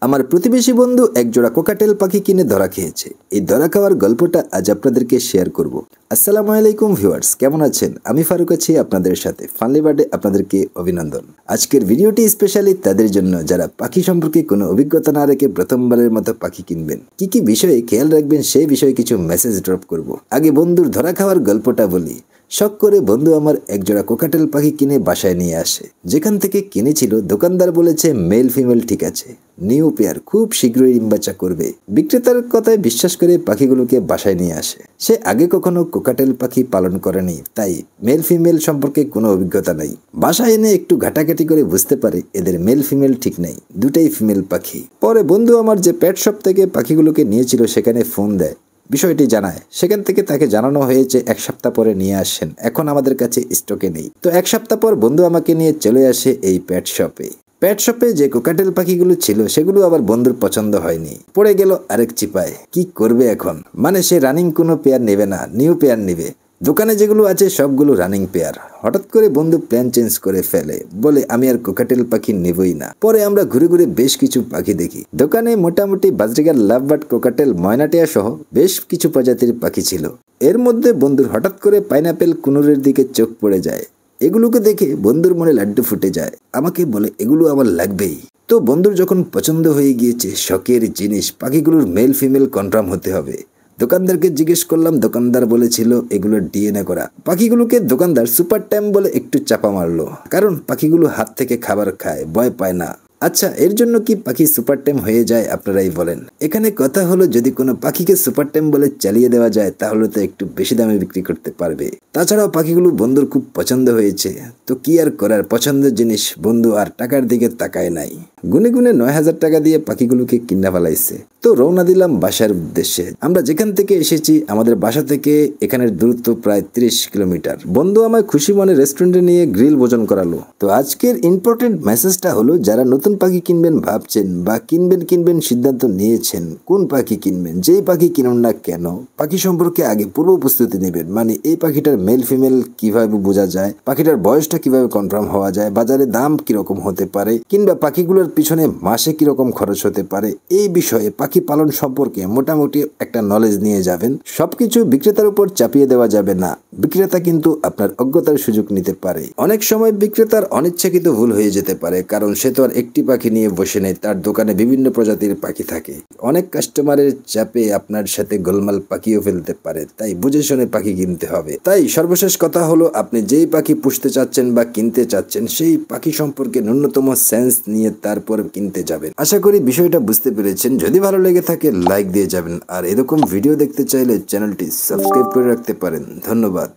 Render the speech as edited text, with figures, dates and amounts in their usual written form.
আমার প্রতিবেশী বন্ধু এক জোড়া কোকাটেল পাখি কিনে ধরা খেয়েছে। এই ধরা খাওয়ার গল্পটা আজ আপনাদেরকে শেয়ার করব। আসসালামু আলাইকুম ভিউয়ার্স, কেমন আছেন? আমি ফারুক আছি আপনাদের সাথে। ফানলি বার্ডে আপনাদেরকে অভিনন্দন। আজকের ভিডিওটি স্পেশালি তাদের জন্য যারা পাখি সম্পর্কে কোনো অভিজ্ঞতা না রেখে প্রথমবারের মতো পাখি কিনবেন। কি কি বিষয়ে খেয়াল রাখবেন সেই বিষয়ে কিছু মেসেজ ড্রপ করব। আগে বন্ধুর ধরা খাওয়ার গল্পটা বলি। শখ করে বন্ধু আমার একজোড়া কোকাটেল পাখি কিনে বাসায় নিয়ে আসে। যেখান থেকে কিনেছিল দোকানদার বলেছে মেল ফিমেল ঠিক আছে, নিউ পেয়ার, খুব শীঘ্রই ডিম বাচ্চা করবে। বিক্রেতার কথায় বিশ্বাস করে পাখিগুলোকে বাসায় নিয়ে আসে। সে আগে কখনো কোকাটেল পাখি পালন করেনি, তাই মেল ফিমেল সম্পর্কে কোনো অভিজ্ঞতা নাই। বাসায় এনে একটু ঘাটাঘাটি করে বুঝতে পারে এদের মেল ফিমেল ঠিক নাই, দুটাই ফিমেল পাখি। পরে বন্ধু আমার যে পেট শপ থেকে পাখিগুলোকে নিয়েছিল সেখানে ফোন দেয়, বিষয়টি জানায়। সেখান থেকে তাকে জানানো হয়েছে 1 সপ্তাহ পরে নিয়ে আসেন, এখন আমাদের কাছে স্টকে নেই। তো 1 সপ্তাহ পর বন্ধু আমাকে নিয়ে চলে আসে এই পেট শপে যে কোকাটেল পাখিগুলো ছিল সেগুলো আবার বন্ধুর পছন্দ হয়নি, পড়ে গেল আরেক চিপায়। কি করবে এখন? মানে সে রানিং কোনো পেয়ার নেবে না, নিউ পেয়ার নেবে। দোকানে যেগুলো আছে সবগুলো রানিং পেয়ার। হঠাৎ করে বন্ধু প্ল্যান চেঞ্জ করে ফেলে, বলে আমি আর কোকাটেল পাখি নেবই না। পরে আমরা ঘুরে ঘুরে বেশ কিছু পাখি দেখি। দোকানে মোটামুটি বাজরিগার, লাভবার্ড, কোকাটেল, ময়নাটিয়া সহ বেশ কিছু প্রজাতির পাখি ছিল। এর মধ্যে বন্ধুর হঠাৎ করে পাইনাপেল কুনুরের দিকে চোখ পড়ে যায়। এগুলোকে দেখে বন্ধুর মনে লাড্ডু ফুটে যায়। আমাকে বলে এগুলো আমার লাগবেই। তো বন্ধুর যখন পছন্দ হয়ে গিয়েছে, শখের জিনিস, পাখিগুলোর মেল ফিমেল কনফার্ম হতে হবে। দোকানদারকে জিজ্ঞেস করলাম, দোকানদার বলেছিল এগুলো ডিএনএ করা। পাখিগুলোকে দোকানদার সুপার টাইম বলে একটু চাপা মারলো, কারণ পাখিগুলো হাত থেকে খাবার খায়, ভয় পায় না। আচ্ছা, এর জন্য কি পাখি সুপার টাইম হয়ে যায়? আপনারাই বলেন। এখানে কথা হলো, যদি কোনো পাখিকে সুপার টাইম বলে চালিয়ে দেওয়া যায় তাহলে তো একটু বেশি দামে বিক্রি করতে পারবে। তাছাড়াও পাখিগুলো বন্ধুর খুব পছন্দ হয়েছে, তো কি আর করার, পছন্দের জিনিস। বন্ধু আর টাকার দিকে তাকায় নাই, গুনে গুনে 9,000 টাকা দিয়ে পাখিগুলোকে কিনা ফেলাইছে। তো রওনা দিলাম বাসার উদ্দেশ্যে। আমরা যেখান থেকে এসেছি, আমাদের বাসা থেকে এখানের দূরত্ব প্রায় 30 কিলোমিটার। বন্ধু আমায় খুশি মনে রেস্টুরেন্টে নিয়ে গ্রিল ভোজন করালো। তো আজকের ইম্পর্টেন্ট মেসেজটা হলো, যারা নতুন পাখি কিনবেন ভাবছেন বা কিনবেন সিদ্ধান্ত নিয়েছেন, কোন পাখি কিনবেন, যেই পাখি কিনুন না কেন, পাখি সম্পর্কে আগে পুরো প্রস্তুতি নেবেন। মানে এই পাখিটার মেল ফিমেল কিভাবে বোঝা যায়, পাখিটার বয়সটা কিভাবে কনফার্ম হওয়া যায়, বাজারে দাম কিরকম হতে পারে, কিংবা পাখিগুলোর পিছনে মাসে কিরকম খরচ হতে পারে, এই বিষয়ে পাখি পালন সম্পর্কে মোটামুটি একটা নলেজ নিয়ে যাবেন। সবকিছু বিক্রেতার উপর চাপিয়ে দেওয়া যাবে না। বিক্রেতা কিন্তু আপনার অজ্ঞতার সুযোগ নিতে পারে। অনেক সময় বিক্রেতার অনিচ্ছাকৃত ভুল হয়ে যেতে পারে, কারণ সে তো আর একটি পাখি নিয়ে বসে নেই, তার দোকানে বিভিন্ন প্রজাতির পাখি থাকে। অনেক কাস্টমারের চাপে আপনার সাথে গোলমাল পাখিও ফেলতে পারে, তাই বুঝে শুনে পাখি কিনতে হবে। তাই সর্বশেষ কথা হলো, আপনি যেই পাখি পুষতে চাচ্ছেন বা কিনতে চাচ্ছেন, সেই পাখি সম্পর্কে ন্যূনতম সেন্স নিয়ে তারপর কিনতে যাবেন। আশা করি বিষয়টা বুঝতে পেরেছেন। যদি ভালো লেগে থাকে লাইক দিয়ে যাবেন, আর এরকম ভিডিও দেখতে চাইলে চ্যানেলটি সাবস্ক্রাইব করে রাখতে পারেন। ধন্যবাদ।